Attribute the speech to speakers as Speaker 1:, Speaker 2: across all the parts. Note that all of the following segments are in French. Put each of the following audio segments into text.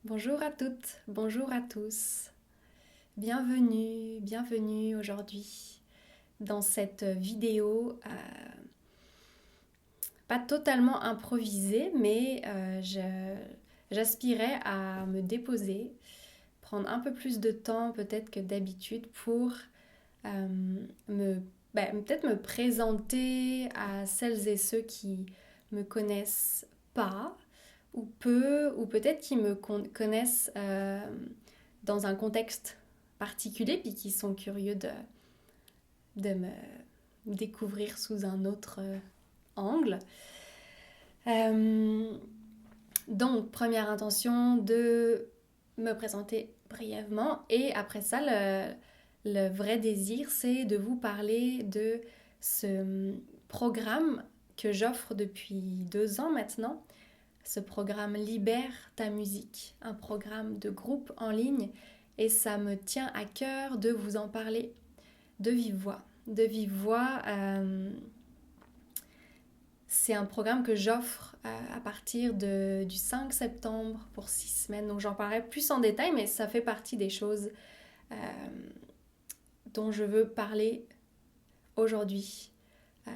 Speaker 1: Bonjour à toutes, bonjour à tous. Bienvenue aujourd'hui dans cette vidéo pas totalement improvisée, mais j'aspirais à me déposer, prendre un peu plus de temps peut-être que d'habitude pour euh, me, peut-être me présenter à celles et ceux qui me connaissent pas ou peu, ou peut-être qui me connaissent dans un contexte particulier, puis qui sont curieux de me découvrir sous un autre angle. Euh, donc, première intention de me présenter brièvement, et après ça, le vrai désir, c'est de vous parler de ce programme que j'offre depuis 2 ans maintenant. Ce programme Libère ta musique, un programme de groupe en ligne, et ça me tient à cœur de vous en parler de vive voix. De vive voix, c'est un programme que j'offre à partir du 5 septembre pour 6 semaines. Donc j'en parlerai plus en détail, mais ça fait partie des choses euh, dont je veux parler aujourd'hui, euh,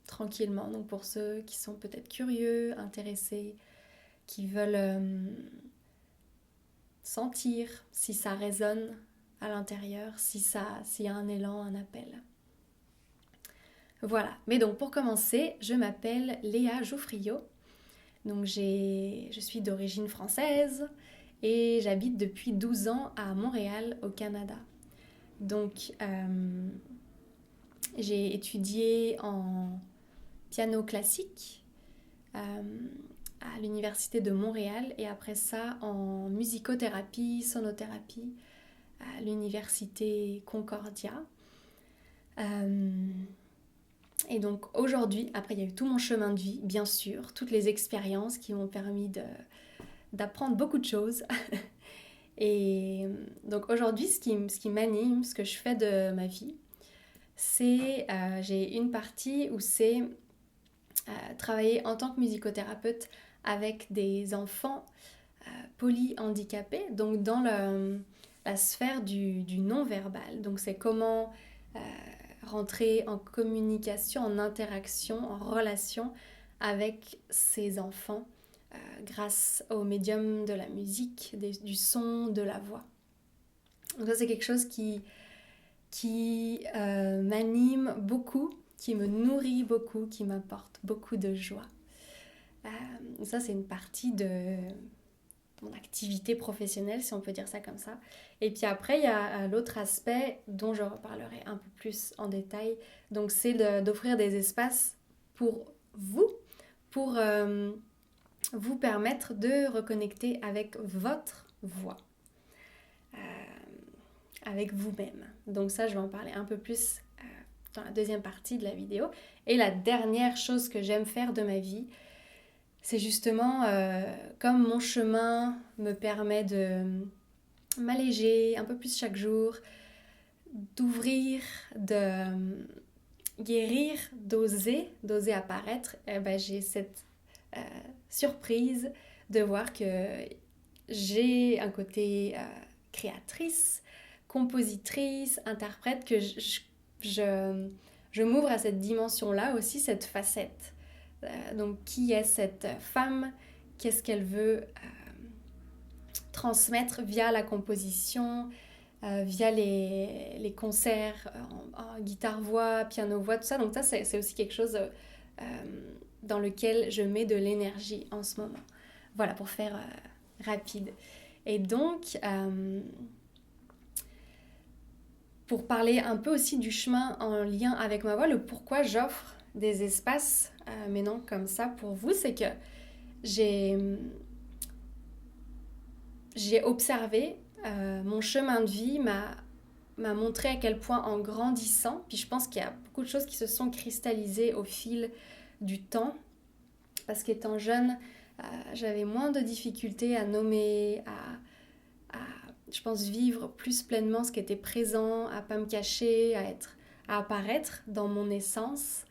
Speaker 1: tranquillement. Donc pour ceux qui sont peut-être curieux, intéressés, qui veulent sentir si ça résonne à l'intérieur, s'il y a un élan, un appel. Voilà. Mais donc pour commencer, je m'appelle Léa Jouffriot. Donc je suis d'origine française et j'habite depuis 12 ans à Montréal, au Canada. Donc j'ai étudié en piano classique à l'université de Montréal, et après ça en musicothérapie, sonothérapie à l'université Concordia. Et donc aujourd'hui, après il y a eu tout mon chemin de vie, bien sûr, toutes les expériences qui m'ont permis d'apprendre beaucoup de choses. Et donc aujourd'hui, ce qui m'anime, ce que je fais de ma vie, c'est, j'ai une partie où c'est travailler en tant que musicothérapeute avec des enfants polyhandicapés, donc dans la sphère du non-verbal. Donc c'est comment rentrer en communication, en interaction, en relation avec ces enfants grâce au médium de la musique, du son, de la voix. Donc ça c'est quelque chose qui m'anime beaucoup, qui me nourrit beaucoup, qui m'apporte beaucoup de joie. Ça c'est une partie de mon activité professionnelle, si on peut dire ça comme ça. Et puis après, il y a l'autre aspect dont je reparlerai un peu plus en détail. Donc c'est d'offrir des espaces pour vous, pour vous permettre de reconnecter avec votre voix, euh, avec vous-même. Donc ça, je vais en parler un peu plus dans la deuxième partie de la vidéo. Et la dernière chose que j'aime faire de ma vie, c'est justement comme mon chemin me permet de m'alléger un peu plus chaque jour, d'ouvrir, de guérir, d'oser apparaître, eh ben, j'ai cette surprise de voir que j'ai un côté créatrice, compositrice, interprète, que je m'ouvre à cette dimension-là aussi, cette facette. Donc qui est cette femme, qu'est-ce qu'elle veut transmettre via la composition, via les concerts en guitare-voix, piano-voix, tout ça. Donc ça, c'est aussi quelque chose dans lequel je mets de l'énergie en ce moment. Voilà, pour faire rapide. Et donc, pour parler un peu aussi du chemin en lien avec ma voix, le pourquoi j'offre des espaces, mais non comme ça pour vous, c'est que j'ai observé, mon chemin de vie m'a montré à quel point en grandissant, puis je pense qu'il y a beaucoup de choses qui se sont cristallisées au fil du temps, parce qu'étant jeune, j'avais moins de difficultés à nommer, je pense, vivre plus pleinement ce qui était présent, à pas me cacher, à apparaître dans mon essence.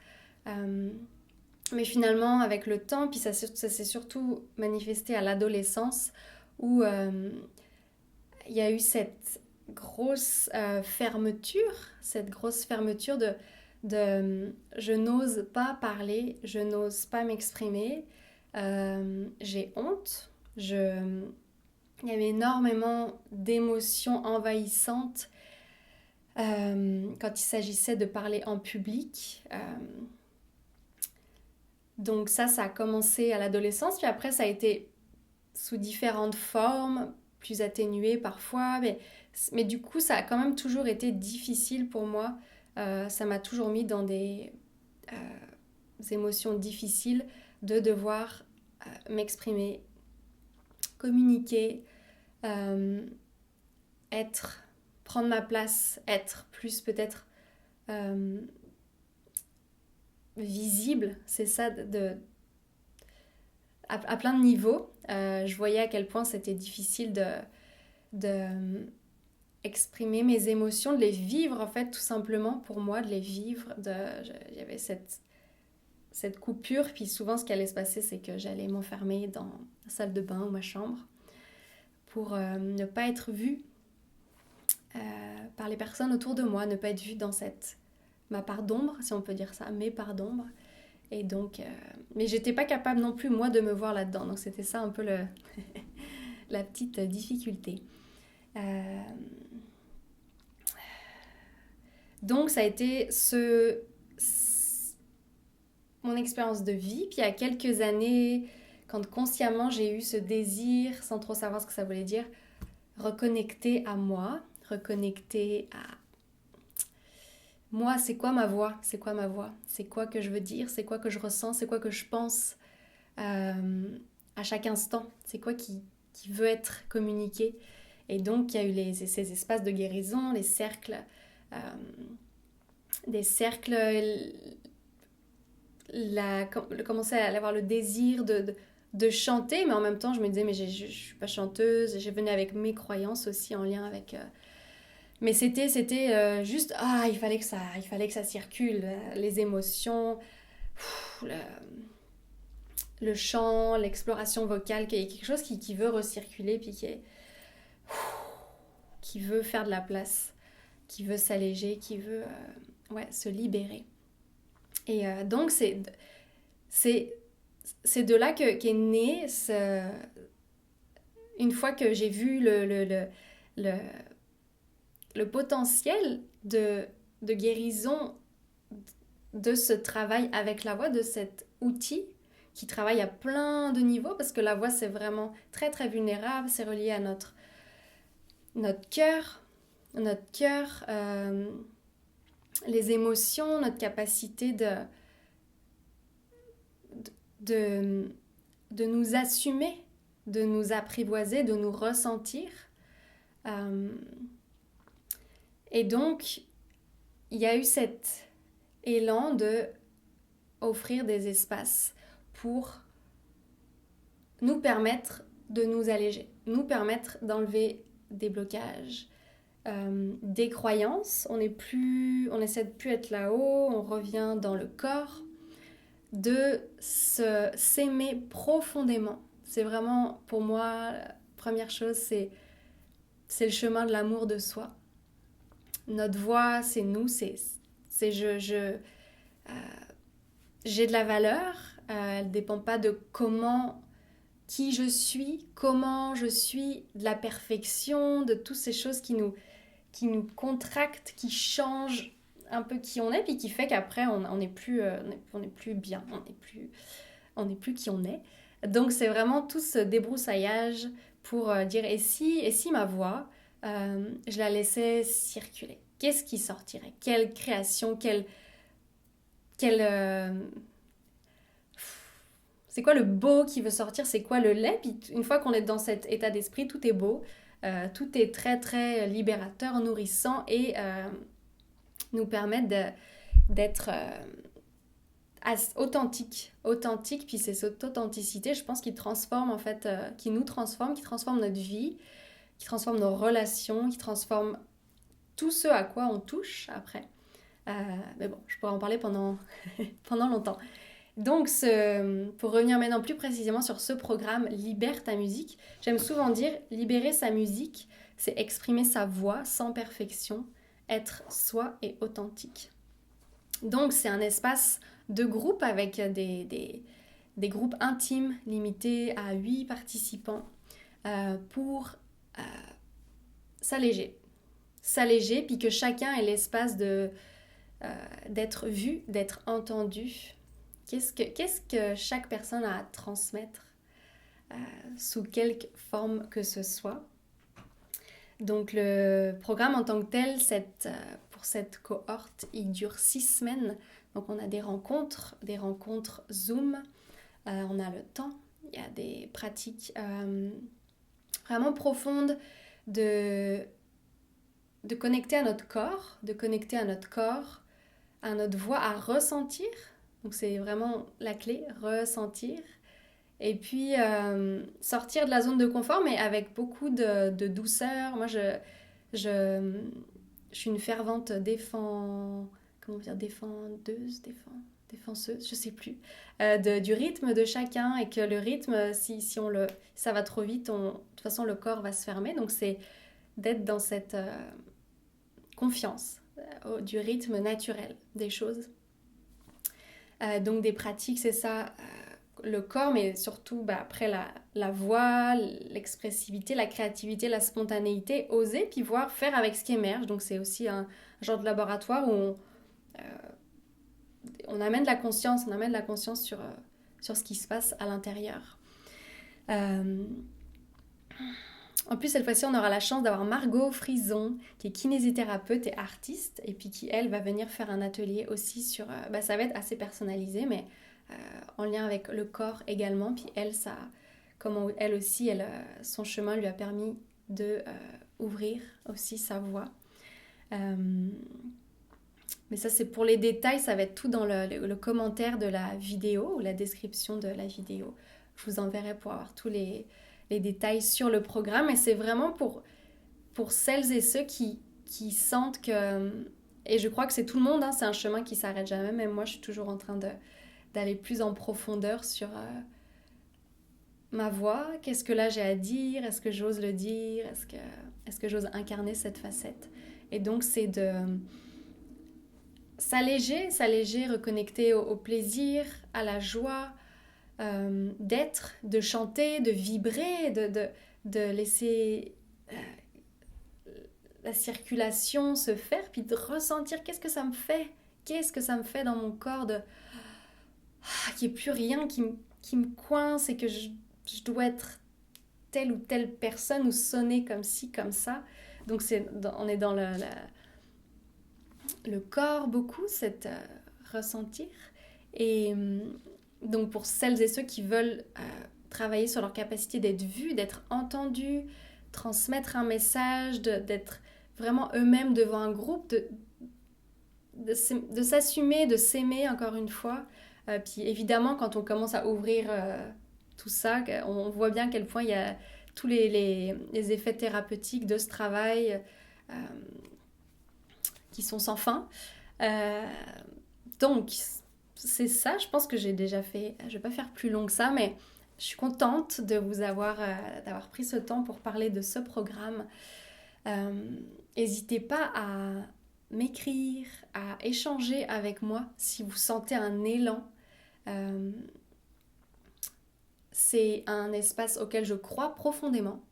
Speaker 1: Mais finalement, avec le temps, puis ça s'est surtout manifesté à l'adolescence, où il y a eu cette grosse cette grosse fermeture de je n'ose pas parler, je n'ose pas m'exprimer, j'ai honte, il y avait énormément d'émotions envahissantes quand il s'agissait de parler en public. Donc ça a commencé à l'adolescence, puis après ça a été sous différentes formes, plus atténuées parfois, mais du coup ça a quand même toujours été difficile pour moi. Ça m'a toujours mis dans des émotions difficiles de devoir m'exprimer, communiquer, prendre ma place, être plus peut-être visible, c'est ça, à plein de niveaux. Je voyais à quel point c'était difficile de exprimer mes émotions, de les vivre en fait, tout simplement pour moi, de les vivre. Il y avait cette coupure, puis souvent ce qui allait se passer, c'est que j'allais m'enfermer dans la salle de bain ou ma chambre pour ne pas être vue par les personnes autour de moi, ne pas être vue dans ma part d'ombre, si on peut dire ça, mes parts d'ombre. Et donc, mais j'étais pas capable non plus, moi, de me voir là-dedans. Donc, c'était ça un peu la petite difficulté. Donc, ça a été mon expérience de vie. Puis, il y a quelques années, quand consciemment, j'ai eu ce désir, sans trop savoir ce que ça voulait dire, reconnecter à moi, reconnecter à moi, c'est quoi ma voix? C'est quoi ma voix? C'est quoi que je veux dire? C'est quoi que je ressens? C'est quoi que je pense à chaque instant? C'est quoi qui veut être communiqué? Et donc, il y a eu ces espaces de guérison, les cercles, des cercles, commencer à avoir le désir de chanter, mais en même temps, je me disais, mais je ne suis pas chanteuse, je venais avec mes croyances aussi en lien avec... mais c'était juste, il fallait que ça circule, les émotions, le chant, l'exploration vocale, qu'il y a quelque chose qui veut recirculer, puis qui veut faire de la place, qui veut s'alléger, qui veut se libérer. Et donc, c'est de là qu'est né une fois que j'ai vu le potentiel de guérison de ce travail avec la voix, de cet outil qui travaille à plein de niveaux, parce que la voix, c'est vraiment très, très vulnérable, c'est relié à notre cœur, les émotions, notre capacité de nous assumer, de nous apprivoiser, de nous ressentir. Et donc, il y a eu cet élan de offrir des espaces pour nous permettre de nous alléger, nous permettre d'enlever des blocages, des croyances. On essaie de plus être là-haut, on revient dans le corps, de s'aimer profondément. C'est vraiment, pour moi, la première chose, c'est le chemin de l'amour de soi. Notre voix, c'est nous, j'ai de la valeur, elle ne dépend pas de qui je suis, comment je suis, de la perfection, de toutes ces choses qui nous contractent, qui changent un peu qui on est, puis qui fait qu'après on n'est plus bien, on n'est plus qui on est. Donc c'est vraiment tout ce débroussaillage pour dire et si ma voix, je la laissais circuler, qu'est-ce qui sortirait, quelle création, c'est quoi le beau qui veut sortir, c'est quoi le laid. Puis une fois qu'on est dans cet état d'esprit, tout est beau, tout est très très libérateur, nourrissant et nous permet d'être authentique, puis c'est cette authenticité, je pense, qui transforme en fait, qui nous transforme, qui transforme notre vie, qui transforme nos relations, qui transforme tout ce à quoi on touche après. Mais bon, je pourrais en parler pendant longtemps. Donc, pour revenir maintenant plus précisément sur ce programme Libère ta musique, j'aime souvent dire libérer sa musique, c'est exprimer sa voix sans perfection, être soi et authentique. Donc, c'est un espace de groupe avec des groupes intimes limités à 8 participants pour s'alléger. S'alléger, puis que chacun ait l'espace d'être vu, d'être entendu. Qu'est-ce que chaque personne a à transmettre sous quelque forme que ce soit. Donc le programme en tant que tel, pour cette cohorte, il dure 6 semaines. Donc on a des rencontres Zoom, on a le temps, il y a des pratiques vraiment profondes de connecter à notre corps, à notre voix, à ressentir. Donc c'est vraiment la clé, ressentir. Et puis sortir de la zone de confort, mais avec beaucoup de douceur. Moi, je suis une fervente défenseuse, je sais plus, du rythme de chacun, et que le rythme, si ça va trop vite, de toute façon le corps va se fermer. Donc c'est d'être dans cette confiance du rythme naturel des choses. Donc des pratiques, c'est ça, le corps, mais surtout après la voix, l'expressivité, la créativité, la spontanéité, oser, puis voir, faire avec ce qui émerge. Donc c'est aussi un genre de laboratoire où on amène la conscience, sur ce qui se passe à l'intérieur. En plus, cette fois-ci, on aura la chance d'avoir Margot Frison, qui est kinésithérapeute et artiste, et puis qui, elle, va venir faire un atelier aussi sur... ça va être assez personnalisé, mais en lien avec le corps également. Puis elle, comment elle aussi, son chemin lui a permis de ouvrir aussi sa voix. Mais ça, c'est pour les détails, ça va être tout dans le commentaire de la vidéo, ou la description de la vidéo. Je vous enverrai pour avoir tous les détails sur le programme. Et c'est vraiment pour celles et ceux qui sentent que... Et je crois que c'est tout le monde, hein, c'est un chemin qui ne s'arrête jamais. Même moi, je suis toujours en train d'aller plus en profondeur sur ma voix. Qu'est-ce que là j'ai à dire? Est-ce que j'ose le dire? Est-ce que j'ose incarner cette facette? Et donc, c'est de s'alléger, reconnecter au plaisir, à la joie, d'être, de chanter, de vibrer, de laisser la circulation se faire, puis de ressentir qu'est-ce que ça me fait dans mon corps, qu'il n'y ait plus rien qui me coince, et que je dois être telle ou telle personne, ou sonner comme ci, comme ça. Donc on est dans le corps beaucoup, ressentir. Et donc pour celles et ceux qui veulent travailler sur leur capacité d'être vus, d'être entendus, transmettre un message, d'être vraiment eux-mêmes devant un groupe, de s'assumer, de s'aimer encore une fois. Puis évidemment, quand on commence à ouvrir tout ça, on voit bien à quel point il y a tous les effets thérapeutiques de ce travail qui sont sans fin. Donc, c'est ça, je pense que j'ai déjà fait. Je ne vais pas faire plus long que ça, mais je suis contente de vous d'avoir pris ce temps pour parler de ce programme. N'hésitez pas à m'écrire, à échanger avec moi si vous sentez un élan. C'est un espace auquel je crois profondément.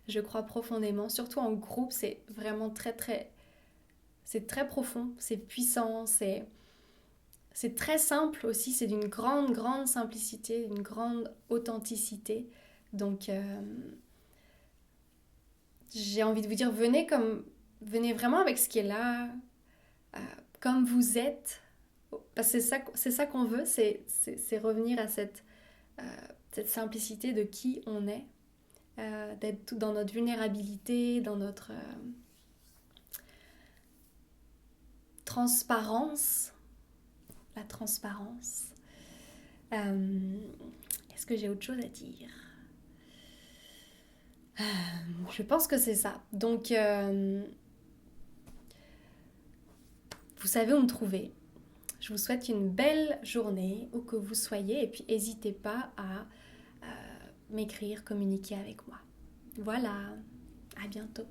Speaker 1: Surtout en groupe, c'est vraiment c'est très profond, c'est puissant, c'est très simple aussi, c'est d'une grande, grande simplicité, d'une grande authenticité. Donc, j'ai envie de vous dire, venez vraiment avec ce qui est là, comme vous êtes. Parce que c'est ça qu'on veut, c'est revenir à cette simplicité de qui on est, d'être tout dans notre vulnérabilité, dans notre transparence. La transparence. Est-ce que j'ai autre chose à dire? Je pense que c'est ça. Donc, vous savez où me trouver. Je vous souhaite une belle journée où que vous soyez et puis n'hésitez pas à m'écrire, communiquer avec moi. Voilà, à bientôt.